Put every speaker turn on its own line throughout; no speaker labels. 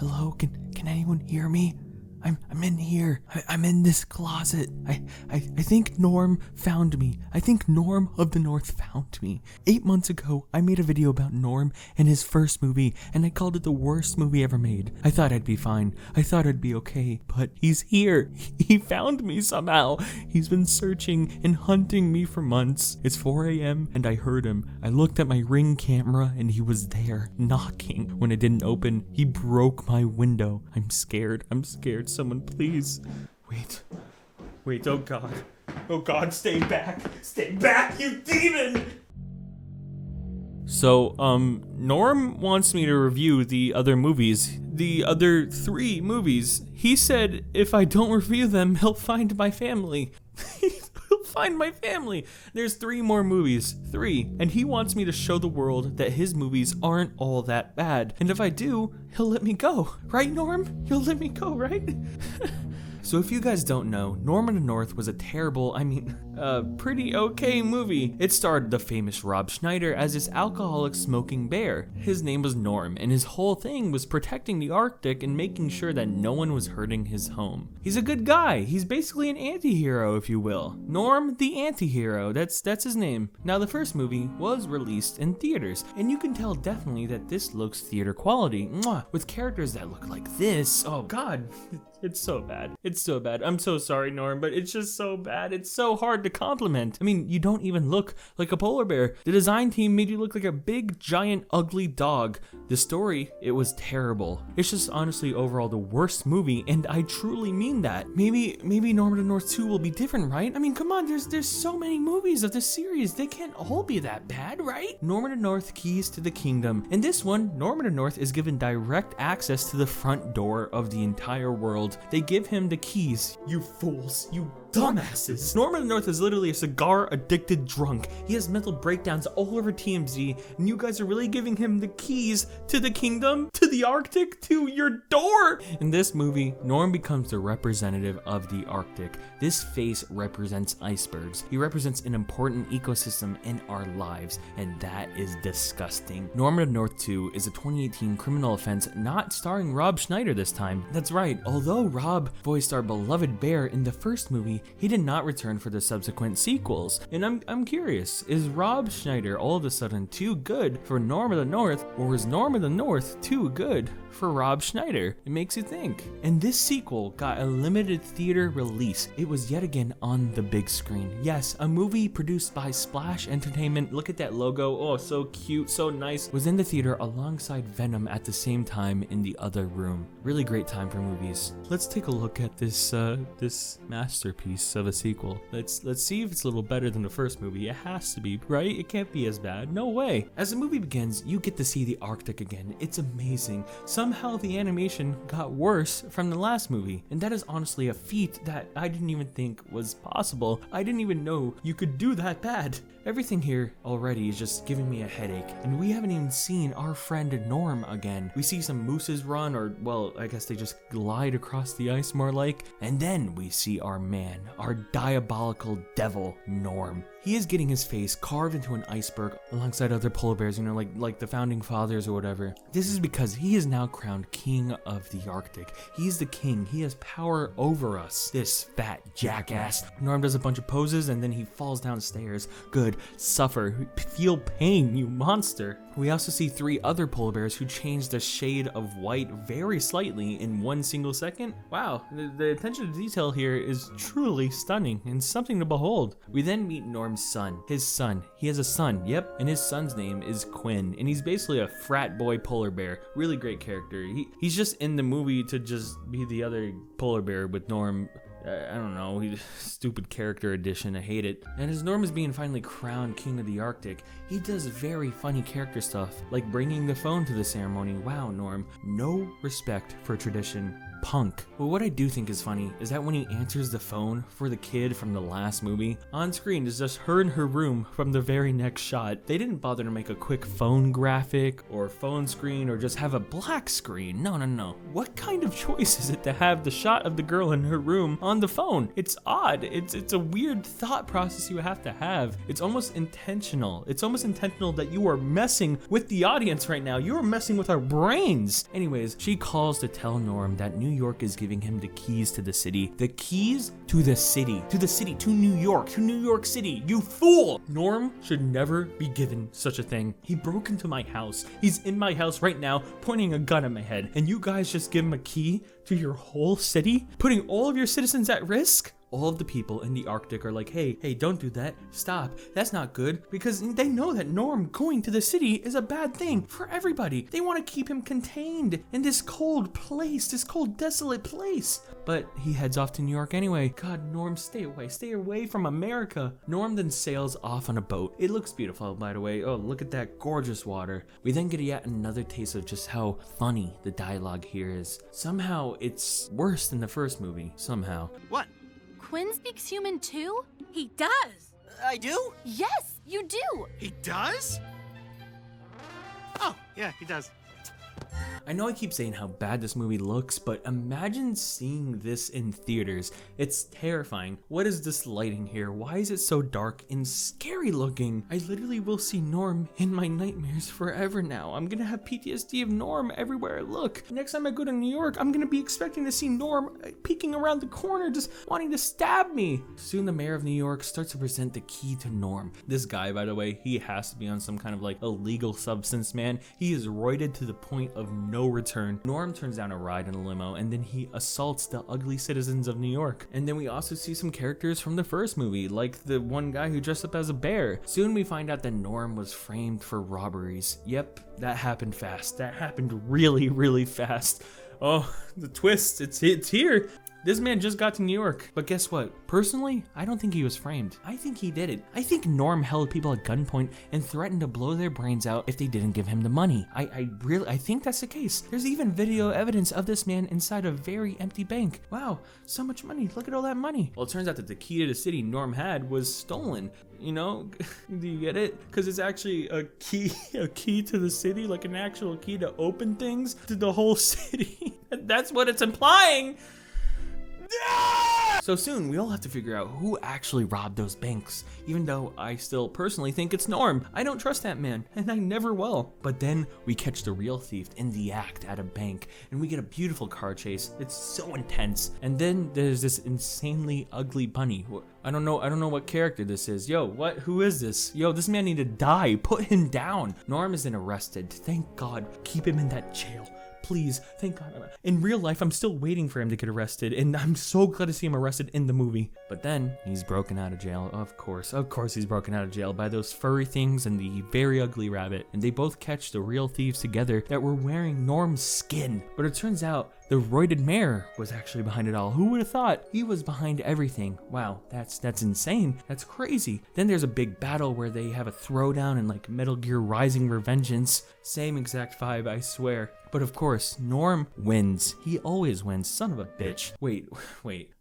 Hello? Can anyone hear me? I'm in here. I'm in this closet. I think Norm found me. I think Norm of the North found me. 8 months ago, I made a video about Norm and his first movie, and I called it the worst movie ever made. I thought I'd be fine. I thought I'd be okay, but he's here. He found me somehow. He's been searching and hunting me for months. It's 4 a.m. and I heard him. I looked at my Ring camera and he was there, knocking. When it didn't open, he broke my window. I'm scared. Someone please. Wait, oh God. Oh God, stay back, you demon! So, Norm wants me to review the other movies, the other 3 movies. He said if I don't review them, he'll find my family. He'll find my family. There's 3 more movies, 3, and he wants me to show the world that his movies aren't all that bad. And if I do, he'll let me go. Right, Norm? You'll let me go, right? So if you guys don't know, Norm of the North was a terrible, pretty okay movie. It starred the famous Rob Schneider as this alcoholic smoking bear. His name was Norm, and his whole thing was protecting the Arctic and making sure that no one was hurting his home. He's a good guy. He's basically an anti-hero, if you will. Norm the anti-hero, that's his name. Now the first movie was released in theaters, and you can tell definitely that this looks theater quality. With characters that look like this. Oh God. It's so bad. It's so bad. I'm so sorry, Norm, but it's just so bad. It's so hard to compliment. I mean, you don't even look like a polar bear. The design team made you look like a big, giant, ugly dog. The story, it was terrible. It's just honestly overall the worst movie, and I truly mean that. Maybe Norm of the North 2 will be different, right? I mean, come on, there's so many movies of this series. They can't all be that bad, right? Norm of the North, Keys to the Kingdom. In this one, Norm of the North is given direct access to the front door of the entire world. They give him the keys. You fools, you dumbasses. Norm of the North is literally a cigar-addicted drunk. He has mental breakdowns all over TMZ, and you guys are really giving him the keys to the kingdom, to the Arctic, to your door. In this movie, Norm becomes the representative of the Arctic. This face represents icebergs. He represents an important ecosystem in our lives, and that is disgusting. Norm of the North 2 is a 2018 criminal offense not starring Rob Schneider this time. That's right, although Rob voiced our beloved bear in the first movie, he did not return for the subsequent sequels. And I'm curious, is Rob Schneider all of a sudden too good for Norm of the North, or is Norm of the North too good for Rob Schneider? It makes you think. And this sequel got a limited theater release. It was yet again on the big screen. Yes, a movie produced by Splash Entertainment. Look at that logo. Oh, so cute, so nice. Was in the theater alongside Venom at the same time in the other room. Really great time for movies. Let's take a look at this masterpiece of a sequel. Let's see if it's a little better than the first movie. It has to be, right? It can't be as bad. No way. As the movie begins, you get to see the Arctic again. It's amazing. Somehow the animation got worse from the last movie, and that is honestly a feat that I didn't even think was possible. I didn't even know you could do that bad. Everything here already is just giving me a headache, and we haven't even seen our friend Norm again. We see some mooses run, or well, I guess they just glide across the ice more like, and then we see our man, our diabolical devil, Norm. He is getting his face carved into an iceberg alongside other polar bears, like the founding fathers or whatever. This is because he is now crowned king of the Arctic. He's the king. He has power over us. This fat jackass. Norm does a bunch of poses and then he falls downstairs. Good. Suffer. Feel pain, you monster. We also see 3 other polar bears who change the shade of white very slightly in 1 single second. Wow, the attention to detail here is truly stunning and something to behold. We then meet Norm's son. His son. He has a son, yep, and his son's name is Quinn, and he's basically a frat boy polar bear. Really great character. He's just in the movie to just be the other polar bear with Norm. I don't know, stupid character edition, I hate it. And as Norm is being finally crowned king of the Arctic, he does very funny character stuff, like bringing the phone to the ceremony. Wow, Norm, no respect for tradition. punk. But what I do think is funny is that when he answers the phone for the kid from the last movie, on screen is just her in her room from the very next shot. They didn't bother to make a quick phone graphic or phone screen or just have a black screen. No. What kind of choice is it to have the shot of the girl in her room on the phone? It's odd. It's a weird thought process you have to have. It's almost intentional. It's almost intentional that you are messing with the audience right now. You are messing with our brains. Anyways, she calls to tell Norm that New York is giving him the keys to the city. The keys to the city. To New York City. You fool! Norm should never be given such a thing. He broke into my house. He's in my house right now, pointing a gun at my head. And you guys just give him a key to your whole city? Putting all of your citizens at risk? All of the people in the Arctic are like, hey, don't do that. Stop. That's not good. Because they know that Norm going to the city is a bad thing for everybody. They want to keep him contained in this cold place, this cold, desolate place. But he heads off to New York anyway. God, Norm, stay away from America. Norm then sails off on a boat. It looks beautiful, by the way. Oh, look at that gorgeous water. We then get yet another taste of just how funny the dialogue here is. Somehow it's worse than the first movie. Somehow.
What?
Quinn speaks human too? He does.
I do?
Yes, you do.
He does? Oh, yeah, he does.
I know I keep saying how bad this movie looks, but imagine seeing this in theaters. It's terrifying. What is this lighting here? Why is it so dark and scary looking? I literally will see Norm in my nightmares forever now. I'm gonna have PTSD of Norm everywhere I look. Next time I go to New York, I'm gonna be expecting to see Norm peeking around the corner, just wanting to stab me. Soon the mayor of New York starts to present the key to Norm. This guy, by the way, he has to be on some kind of like illegal substance, man. He is roided to the point of no return. Norm turns down a ride in a limo and then he assaults the ugly citizens of New York. And then we also see some characters from the first movie, like the one guy who dressed up as a bear. Soon we find out that Norm was framed for robberies. Yep, that happened fast. That happened really, really fast. Oh, the twist, it's here. This man just got to New York, but guess what? Personally, I don't think he was framed. I think he did it. I think Norm held people at gunpoint and threatened to blow their brains out if they didn't give him the money. I think that's the case. There's even video evidence of this man inside a very empty bank. Wow, so much money. Look at all that money. Well, it turns out that the key to the city Norm had was stolen. You know, do you get it? Because it's actually a key to the city, like an actual key to open things to the whole city. That's what it's implying. So soon, we all have to figure out who actually robbed those banks, even though I still personally think it's Norm. I don't trust that man, and I never will. But then we catch the real thief in the act at a bank, and we get a beautiful car chase. It's so intense. And then there's this insanely ugly bunny. I don't know what character this is. Yo, what? Who is this? Yo, this man need to die. Put him down. Norm is then arrested. Thank God. Keep him in that jail. Please, thank God. In real life, I'm still waiting for him to get arrested, and I'm so glad to see him arrested in the movie. But then, he's broken out of jail. Of course he's broken out of jail by those furry things and the very ugly rabbit. And they both catch the real thieves together that were wearing Norm's skin. But it turns out, the roided mayor was actually behind it all. Who would have thought? He was behind everything. Wow, that's insane. That's crazy. Then there's a big battle where they have a throwdown in like Metal Gear Rising Revengeance. Same exact vibe, I swear. But of course, Norm wins. He always wins, son of a bitch. Wait,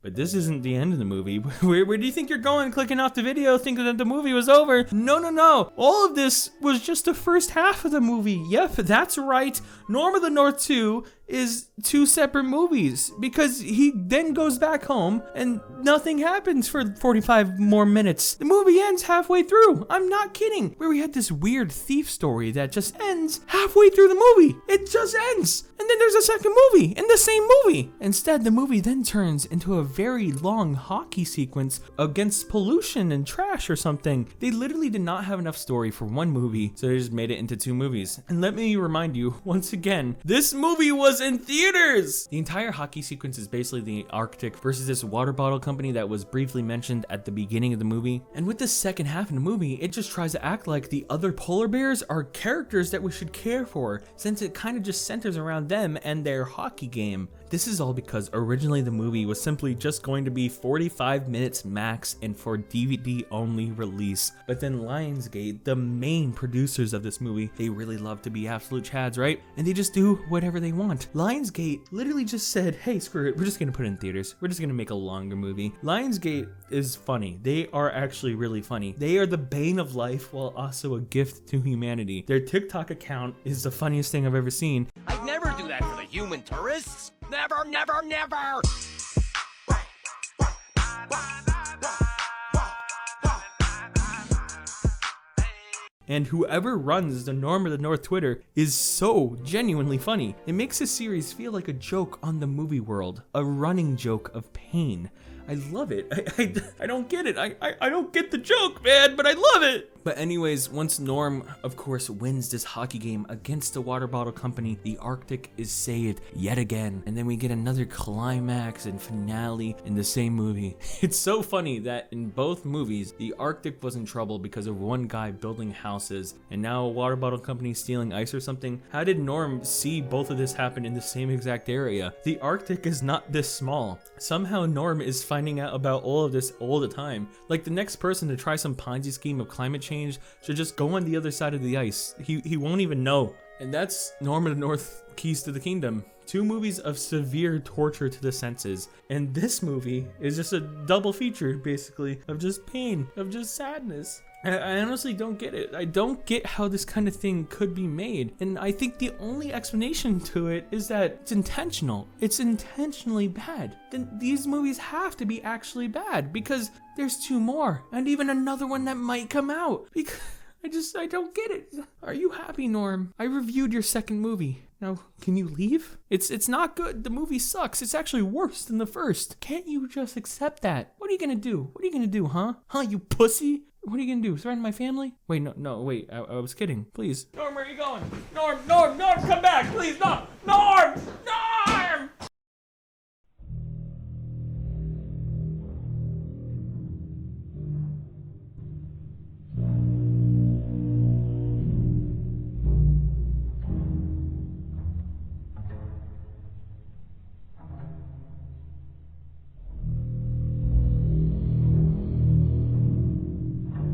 but this isn't the end of the movie. Where do you think you're going clicking off the video thinking that the movie was over? No. All of this was just the first half of the movie. Yep, that's right. Norm of the North 2 is two separate movies because he then goes back home and nothing happens for 45 more minutes. The movie ends halfway through. I'm not kidding. Where we had this weird thief story that just ends halfway through the movie. It just ends. And then there's a second movie in the same movie. Instead, the movie then turns into a very long hockey sequence against pollution and trash or something. They literally did not have enough story for one movie, so they just made it into two movies. And let me remind you, once again, this movie was in theaters! The entire hockey sequence is basically the Arctic versus this water bottle company that was briefly mentioned at the beginning of the movie. And with the second half of the movie, it just tries to act like the other polar bears are characters that we should care for, since it kind of just centers around them and their hockey game. This is all because originally the movie was simply just going to be 45 minutes max and for DVD only release. But then Lionsgate, the main producers of this movie, they really love to be absolute chads, right? And they just do whatever they want. Lionsgate literally just said, hey, screw it, we're just gonna put it in theaters. We're just gonna make a longer movie. Lionsgate is funny. They are actually really funny. They are the bane of life while also a gift to humanity. Their TikTok account is the funniest thing I've ever seen.
I'd never do that for the human tourists. Never, never, never.
And whoever runs the Norm of the North Twitter is so genuinely funny. It makes this series feel like a joke on the movie world, a running joke of pain. I love it. I don't get it. I don't get the joke, man, but I love it. But anyways, once Norm, of course, wins this hockey game against the water bottle company, the Arctic is saved yet again. And then we get another climax and finale in the same movie. It's so funny that in both movies, the Arctic was in trouble because of one guy building houses and now a water bottle company stealing ice or something. How did Norm see both of this happen in the same exact area? The Arctic is not this small. Somehow Norm is finding out about all of this all the time. Like the next person to try some Ponzi scheme of climate change should just go on the other side of the ice. He won't even know. And that's Norm of the North, Keys to the Kingdom. 2 movies of severe torture to the senses. And this movie is just a double feature, basically, of just pain, of just sadness. I honestly don't get it. I don't get how this kind of thing could be made. And I think the only explanation to it is that it's intentional. It's intentionally bad. Then these movies have to be actually bad because there's 2 more and even another one that might come out. Because I don't get it. Are you happy, Norm? I reviewed your second movie. Now, can you leave? It's not good. The movie sucks. It's actually worse than the first. Can't you just accept that? What are you gonna do? What are you gonna do, huh? Huh, you pussy? What are you gonna do? Threaten my family? Wait, wait. I was kidding. Please. Norm, where are you going? Norm, come back, please, no! Norm!